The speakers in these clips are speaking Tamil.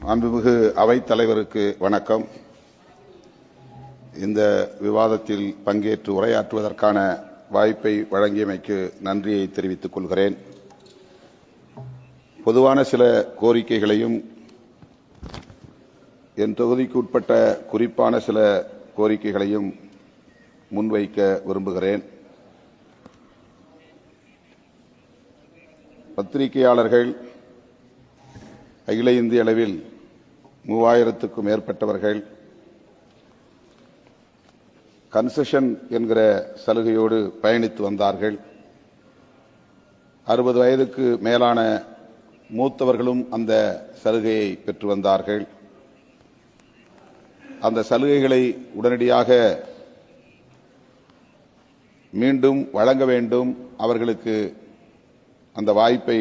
மாண்புமிகு அவைத் தலைவருக்கு வணக்கம். இந்த விவாதத்தில் பங்கேற்று உரையாற்றுவதற்கான வாய்ப்பை வழங்கியமைக்கு நன்றியை தெரிவித்துக் கொள்கிறேன். பொதுவான சில கோரிக்கைகளையும் என் தொகுதிக்கு உட்பட்ட குறிப்பான சில கோரிக்கைகளையும் முன்வைக்க விரும்புகிறேன். பத்திரிகையாளர்கள் அகில இந்திய அளவில் 3000க்கும் மேற்பட்டவர்கள் கன்செஷன் என்கிற சலுகையோடு பயணித்து வந்தார்கள். 60 வயதுக்கு மேலான மூத்தவர்களும் அந்த சலுகையை பெற்று வந்தார்கள். அந்த சலுகைகளை உடனடியாக மீண்டும் வழங்க வேண்டும், அவர்களுக்கு அந்த வாய்ப்பை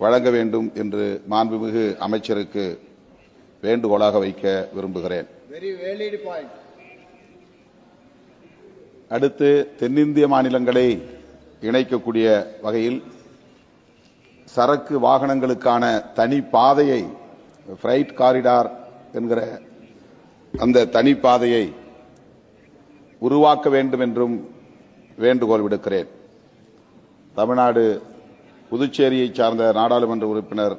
வழங்க வேண்டும் என்று மாண்புமிகு அமைச்சருக்கு வேண்டுகோளாக வைக்க விரும்புகிறேன். அடுத்து, தென்னிந்திய மாநிலங்களை இணைக்கக்கூடிய வகையில் சரக்கு வாகனங்களுக்கான தனி பாதையை, ஃப்ரைட் காரிடார் என்கிற அந்த தனி பாதையை உருவாக்க வேண்டும் என்றும் வேண்டுகோள் விடுக்கிறேன். தமிழ்நாடு புதுச்சேரியை சார்ந்த நாடாளுமன்ற உறுப்பினர்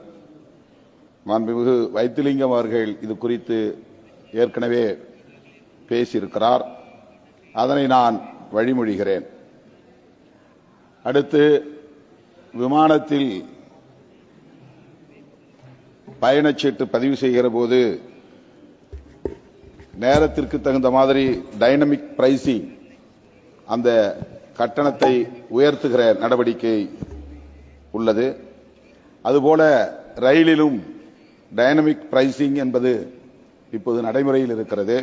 மாண்புமிகு வைத்திலிங்கம் அவர்கள் இது குறித்து ஏற்கனவே பேசியிருக்கிறார். அதனை நான் வழிமொழிகிறேன். அடுத்து, விமானத்தில் பயணச்சீட்டு பதிவு செய்கிற போது நேரத்திற்கு தகுந்த மாதிரி டைனமிக் பிரைசிங், அந்த கட்டணத்தை உயர்த்துகிற நடவடிக்கை உள்ளது. அதுபோல ரயிலிலும் டைனமிக் பிரைசிங் என்பது இப்போது நடைமுறையில் இருக்கிறது.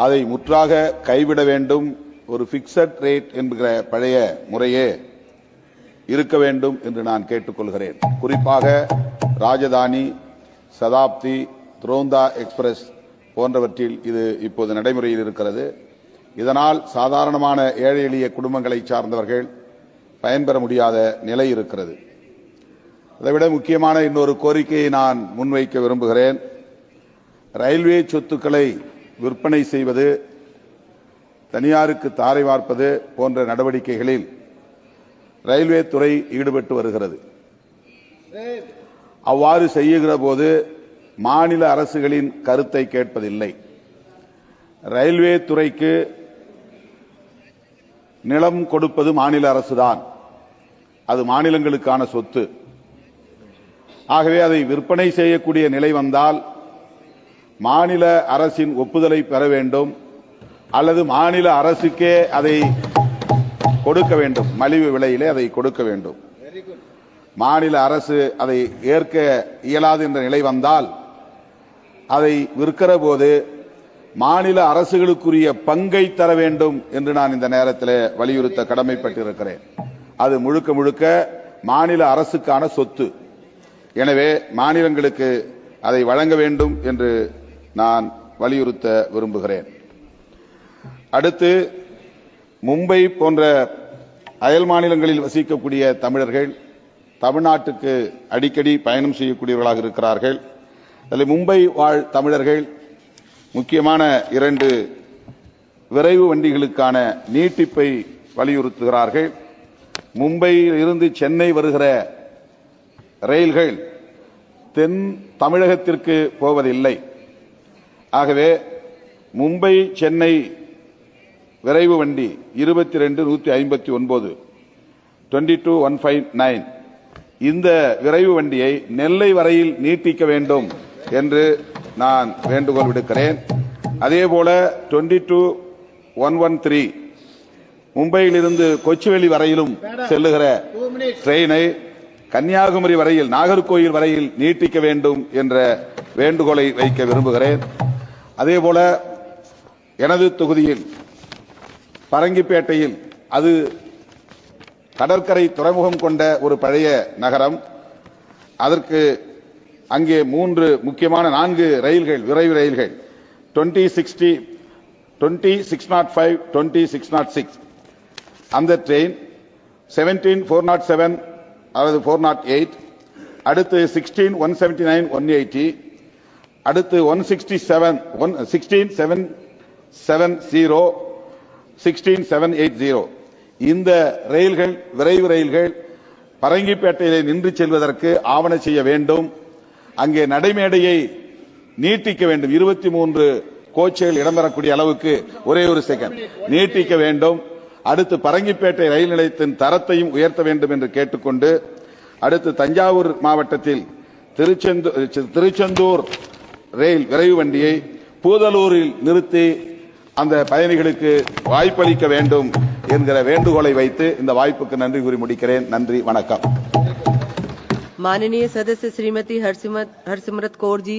அதை முற்றாக கைவிட வேண்டும். ஒரு பிக்சட் ரேட் என்கிற பழைய முறையே இருக்க வேண்டும் என்று நான் கேட்டுக்கொள்கிறேன். குறிப்பாக ராஜதானி, சதாப்தி, துரோந்தா எக்ஸ்பிரஸ் போன்றவற்றில் இது இப்போது நடைமுறையில் இருக்கிறது. இதனால் சாதாரணமான ஏழை எளிய குடும்பங்களை சார்ந்தவர்கள் பயன்பெற முடியாத நிலை இருக்கிறது. அதைவிட முக்கியமான இன்னொரு கோரிக்கையை நான் முன்வைக்க விரும்புகிறேன். ரயில்வே சொத்துக்களை விற்பனை செய்வது, தனியாருக்கு தாரை வார்ப்பது போன்ற நடவடிக்கைகளில் ரயில்வே துறை ஈடுபட்டு வருகிறது. அவ்வாறு செய்யுகிற போது மாநில அரசுகளின் கருத்தை கேட்பதில்லை. ரயில்வே துறைக்கு நிலம் கொடுப்பது மாநில அரசுதான். அது மாநிலங்களுக்கான சொத்து. ஆகவே அதை விற்பனை செய்யக்கூடிய நிலை வந்தால் மாநில அரசின் ஒப்புதலை பெற வேண்டும், அல்லது மாநில அரசுக்கே அதை கொடுக்க வேண்டும், மலிவு விலையிலே அதை கொடுக்க வேண்டும். மாநில அரசு அதை ஏற்க இயலாது என்ற நிலை வந்தால் அதை விற்கிற போது மாநில அரசுகளுக்குரிய பங்கை தர வேண்டும் என்று நான் இந்த நேரத்தில் வலியுறுத்த கடமைப்பட்டிருக்கிறேன். அது முழுக்க முழுக்க மாநில அரசுக்கான சொத்து. எனவே மாநிலங்களுக்கு அதை வழங்க வேண்டும் என்று நான் வலியுறுத்த விரும்புகிறேன். அடுத்து, மும்பை போன்ற அயல் மாநிலங்களில் வசிக்கக்கூடிய தமிழர்கள் தமிழ்நாட்டுக்கு அடிக்கடி பயணம் செய்யக்கூடியவர்களாக இருக்கிறார்கள். அதில் மும்பை வாழ் தமிழர்கள் முக்கியமான 2 விரைவு வண்டிகளுக்கான நீட்டிப்பை வலியுறுத்துகிறார்கள். மும்பையில் இருந்து சென்னை வருகிற ரயில்கள் தென் தமிழகத்திற்கு போவதில்லை. ஆகவே மும்பை சென்னை விரைவு வண்டி 22-159 22-159 இந்த விரைவு வண்டியை நெல்லை வரையில் நீட்டிக்க வேண்டும் என்று நான் வேண்டுகோள் விடுக்கிறேன். அதேபோல 22-113 மும்பையிலிருந்து கொச்சுவேலி வரையிலும் செல்லுகிற ட்ரெயினை கன்னியாகுமரி வரையில், நாகர்கோயில் வரையில் நீட்டிக்க வேண்டும் என்ற வேண்டுகோளை வைக்க விரும்புகிறேன். அதேபோல எனது தொகுதியில் பரங்கிப்பேட்டையில், அது கடற்கரை துறைமுகம் கொண்ட ஒரு பழைய நகரம். அதற்கு அங்கே 3 முக்கியமான 4 ரயில்கள், விரைவு ரயில்கள் 2060, 20-605, 20-606 அந்த ட்ரெயின் 17-407 அல்லது 408, அடுத்து 16-179, 180, அடுத்து 16780 இந்த ரயில்கள் விரைவு ரயில்கள் பரங்கிப்பேட்டையிலே நின்று செல்வதற்கு ஆவண செய்ய வேண்டும். அங்கே நடைமேடையை நீட்டிக்க வேண்டும். 23 கோச்சுகள் இடம்பெறக்கூடிய அளவுக்கு ஒரே ஒரு செகண்ட் நீட்டிக்க வேண்டும். அடுத்து பரங்கிப்பேட்டை ரயில் நிலையத்தின் தரத்தையும் உயர்த்த வேண்டும் என்று கேட்டுக்கொண்டு, அடுத்து தஞ்சாவூர் மாவட்டத்தில் திருச்செந்தூர் ரயில் விரைவு வண்டியை பூதலூரில் நிறுத்தி அந்த பயணிகளுக்கு வாய்ப்பளிக்க வேண்டும் என்கிற வேண்டுகோளை வைத்து இந்த வாய்ப்புக்கு நன்றி கூறி முடிக்கிறேன். நன்றி, வணக்கம். माननीय सदस्य श्रीमती हरसिमरत कौर जी।